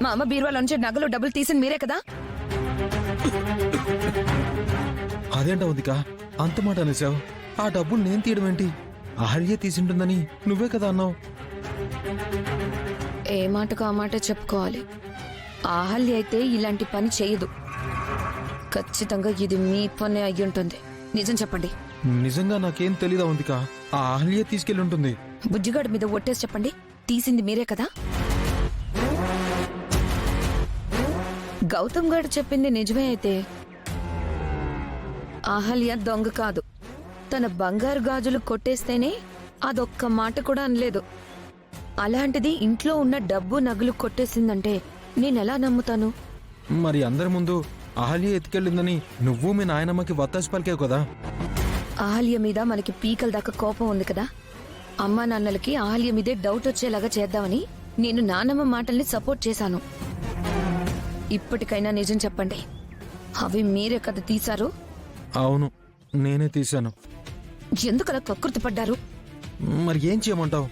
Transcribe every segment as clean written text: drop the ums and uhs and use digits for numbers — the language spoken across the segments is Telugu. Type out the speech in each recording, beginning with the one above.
మా అమ్మ బీరువాలో నుంచి నగలు డబ్బులు తీసింది మీరే కదా? అదేంట ఉదిక అంత మాట అనేసావు? ఆ డబ్బులు నేను తీయడం ఏంటి? అహల్య తీసింటుందని నువ్వే కదా అన్నావు. ఏ మాటకు ఆ మాట చెప్పుకోవాలి. ఆహల్య అయితే ఇలాంటి పని చేయదు. ఖచ్చితంగా ఇది మీ పని అయ్యి ఉంటుంది. నిజం చెప్పండి. నిజంగా నాకేం తెలీదా ఉదిక? ఆ అహల్య తీసుకెళ్ళి ఉంటుంది. బుజ్జిగాడి మీద ఒట్టేసి చెప్పండి, తీసింది మీరే కదా? గౌతమ్ గారు చెప్పింది నిజమే అయితే అహల్య దొంగ కాదు. తన బంగారు గాజులు కొట్టేస్తేనే అదొక్క మాట కూడా అనలేదు. అలాంటిది ఇంట్లో ఉన్న డబ్బు నగలు కొట్టేసిందంటే నేనెలా నమ్ముతాను? మరి అందరి ముందు అహల్య ఎత్తుకెళ్ళిందని నువ్వు మీ నాయనమ్మకి వత్తాసు పలికావు కదా. అహల్య మీద మనకి పీకల దాకా కోపం ఉంది కదా. అమ్మా నాన్నలకి అహల్య మీదే డౌట్ వచ్చేలాగా చేద్దామని నేను నానమ్మ మాటల్ని సపోర్ట్ చేశాను. ఇప్పటికైనా నిజం చెప్పండి, అవి మీరే కదా తీశారు? అవును, నేనే తీశాను. ఎందుకలా కకృతి పడ్డారు? మరి ఏం చేయమంటావు?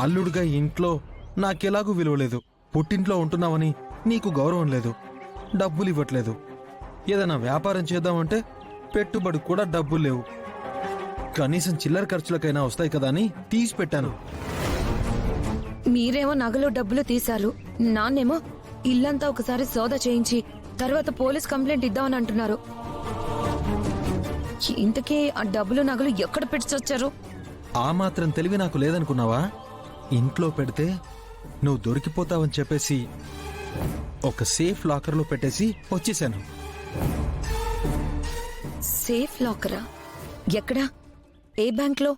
అల్లుడుగా ఇంట్లో నాకెలాగూ విలువలేదు. పుట్టింట్లో ఉంటున్నావని నీకు గౌరవం లేదు. డబ్బులు ఇవ్వట్లేదు. ఏదైనా వ్యాపారం చేద్దామంటే పెట్టుబడి కూడా డబ్బులు లేవు. కనీసం చిల్లర ఖర్చులకైనా వస్తాయి కదా అని తీసి పెట్టాను. మీరేమో నగలు డబ్బులు తీశారు, నాన్నేమో ఇల్లంతా ఒకసారి సోదా చేయించి తర్వాత పోలీస్ కంప్లైంట్ ఇద్దామని అంటున్నారు. ఇంతకీ ఆ డబ్బులు నగలు ఎక్కడ పెట్టొచ్చారు? ఆ మాత్రం తెలివి నాకు లేదనుకున్నావా? ఇంట్లో పెడితే నువ్వు దొరికిపోతావని చెప్పేసి ఒక సేఫ్ లాకర్లో పెట్టేసి వచ్చేసాను. సేఫ్ లాకరా? ఎక్కడా? ఏ బ్యాంక్లో?